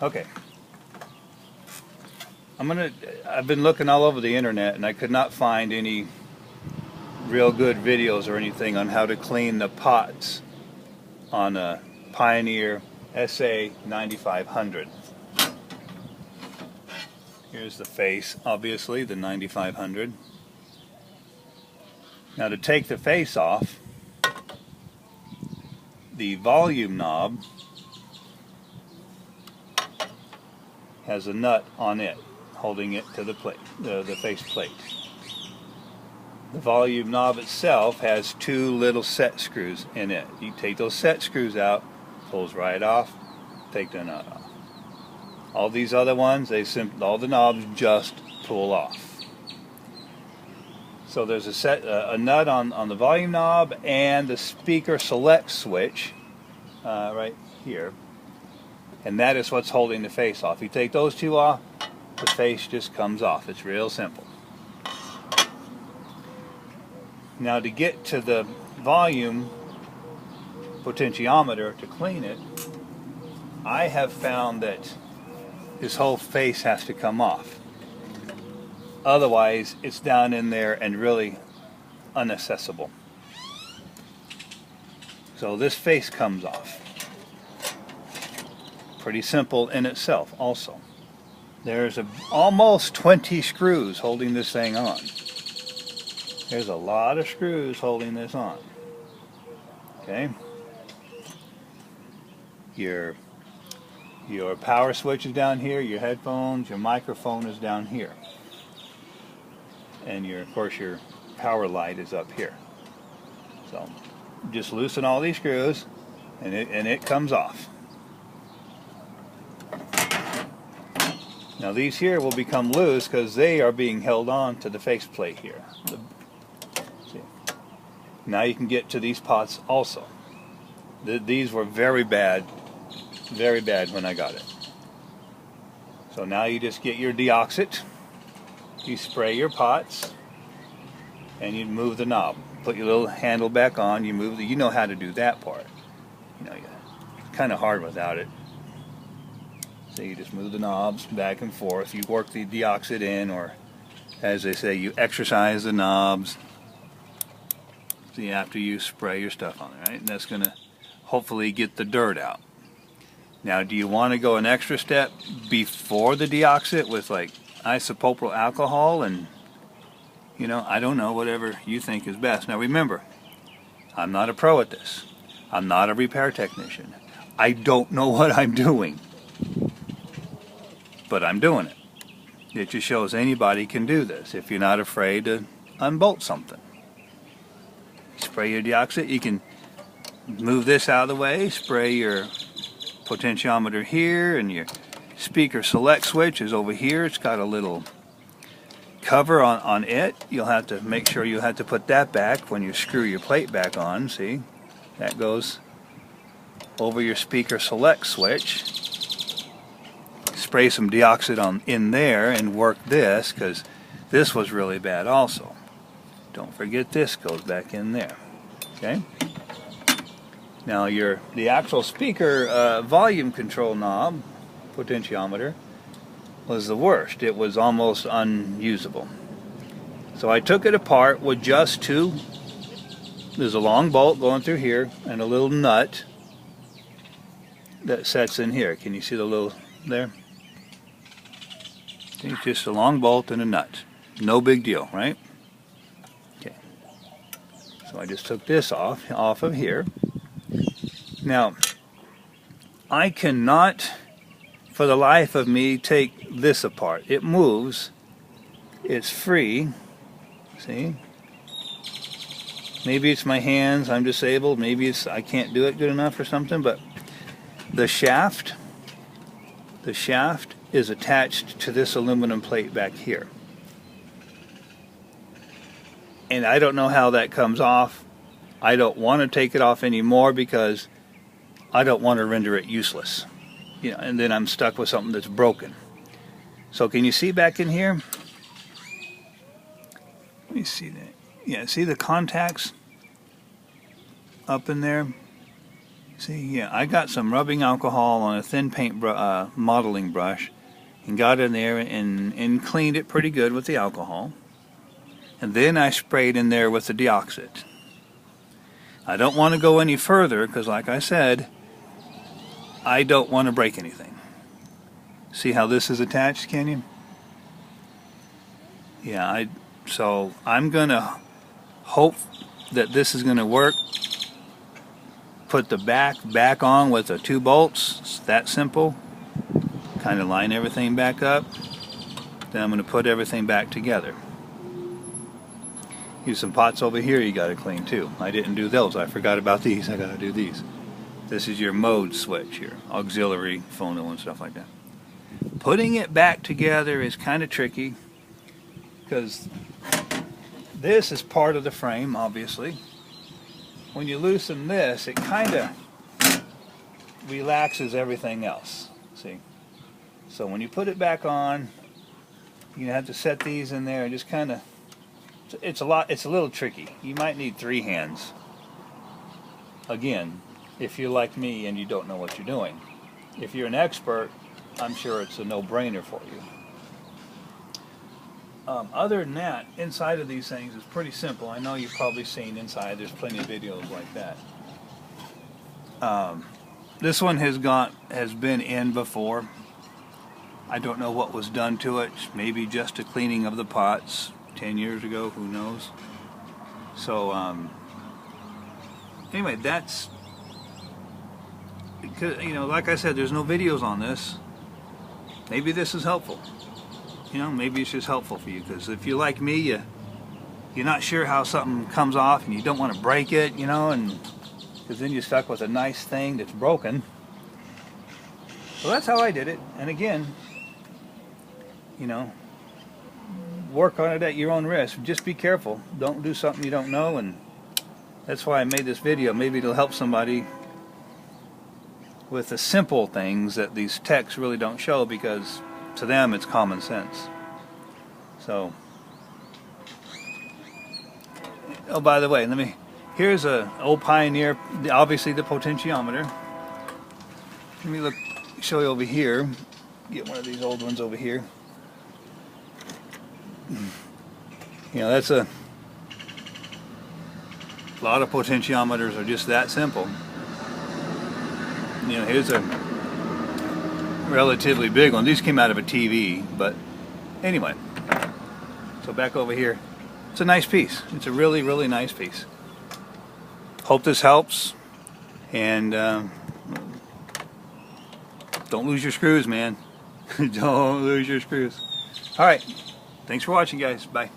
Okay. I've been looking all over the internet and I could not find any real good videos or anything on how to clean the pots on a Pioneer SA 9500. Here's the face, obviously, the 9500. Now to take the face off, the volume knob has a nut on it, holding it to the plate, the face plate. The volume knob itself has two little set screws in it. You take those set screws out, pulls right off, take the nut off. All these other ones, all the knobs just pull off. So there's a nut on the volume knob and the speaker select switch right here, and that is what's holding the face off. You take those two off, the face just comes off. It's real simple. Now to get to the volume potentiometer to clean it, I have found that this whole face has to come off. Otherwise, it's down in there and really inaccessible. So this face comes off. Pretty simple in itself also. There's almost 20 screws holding this thing on. There's a lot of screws holding this on. Okay. Your power switch is down here, your headphones, your microphone is down here. And of course your power light is up here. So just loosen all these screws and it comes off. Now these here will become loose because they are being held on to the faceplate here. See? Now you can get to these pots also. These were very bad when I got it. So now you just get your deoxit, you spray your pots, and you move the knob. Put your little handle back on, you move you know how to do that part. You know, it's kind of hard without it. So you just move the knobs back and forth. You work the deoxit in, or as they say, you exercise the knobs. See, after you spray your stuff on it, right? And that's going to hopefully get the dirt out. Now, do you want to go an extra step before the deoxit with like isopropyl alcohol and, you know, I don't know, whatever you think is best. Now remember, I'm not a pro at this. I'm not a repair technician. I don't know what I'm doing. But I'm doing it. It just shows anybody can do this if you're not afraid to unbolt something. Spray your deoxit. You can move this out of the way, spray your potentiometer here, and your speaker select switch is over here. It's got a little cover on it. You'll have to make sure you have to put that back when you screw your plate back on. See, that goes over your speaker select switch. Spray some deoxit in there and work this, because this was really bad also. Don't forget this goes back in there. Okay. Now the actual speaker volume control knob, potentiometer, was the worst. It was almost unusable. So I took it apart with just there's a long bolt going through here and a little nut that sets in here. Can you see the little there? It's just a long bolt and a nut. No big deal, right? Okay. So I just took this off of here. Now, I cannot, for the life of me, take this apart. It moves. It's free. See? Maybe it's my hands. I'm disabled. Maybe I can't do it good enough or something. But the shaft is attached to this aluminum plate back here. And I don't know how that comes off. I don't want to take it off anymore because I don't want to render it useless. You know, and then I'm stuck with something that's broken. So can you see back in here? Let me see that. Yeah, see the contacts up in there? See, yeah, I got some rubbing alcohol on a thin paint modeling brush and got in there and cleaned it pretty good with the alcohol. And then I sprayed in there with the deoxit. I don't want to go any further because, like I said, I don't want to break anything. See how this is attached, can you? Yeah, so I'm going to hope that this is going to work. Put the back on with the 2 bolts. It's that simple. Kind of line everything back up. Then I'm going to put everything back together. Here's some pots over here you got to clean too. I didn't do those. I forgot about these. I got to do these. This is your mode switch here. Auxiliary, phono and stuff like that. Putting it back together is kind of tricky because this is part of the frame, obviously. When you loosen this, it kind of relaxes everything else. See? So when you put it back on, you have to set these in there and just kind of. It's a little tricky. You might need 3 hands. Again, if you're like me and you don't know what you're doing. If you're an expert, I'm sure it's a no-brainer for you. Other than that, inside of these things is pretty simple. I know you've probably seen inside. There's plenty of videos like that. This one has been in before. I don't know what was done to it. Maybe just a cleaning of the pots 10 years ago. Who knows? So anyway, that's, you know, like I said, there's no videos on this. Maybe this is helpful. You know, maybe it's just helpful for you, because if you're like me, you're not sure how something comes off and you don't want to break it, you know, and because then you're stuck with a nice thing that's broken. So that's how I did it. And again, you know, work on it at your own risk. Just be careful. Don't do something you don't know, and that's why I made this video. Maybe it'll help somebody with the simple things that these techs really don't show, because to them it's common sense. So, oh, by the way, here's a old Pioneer, obviously the potentiometer. Let me show you over here. Get one of these old ones over here. You know, that's a lot of potentiometers are just that simple. You know, here's a relatively big one. These came out of a TV, but anyway. So back over here. It's a nice piece. It's a really, really nice piece. Hope this helps. And don't lose your screws, man. Don't lose your screws. All right. Thanks for watching, guys. Bye.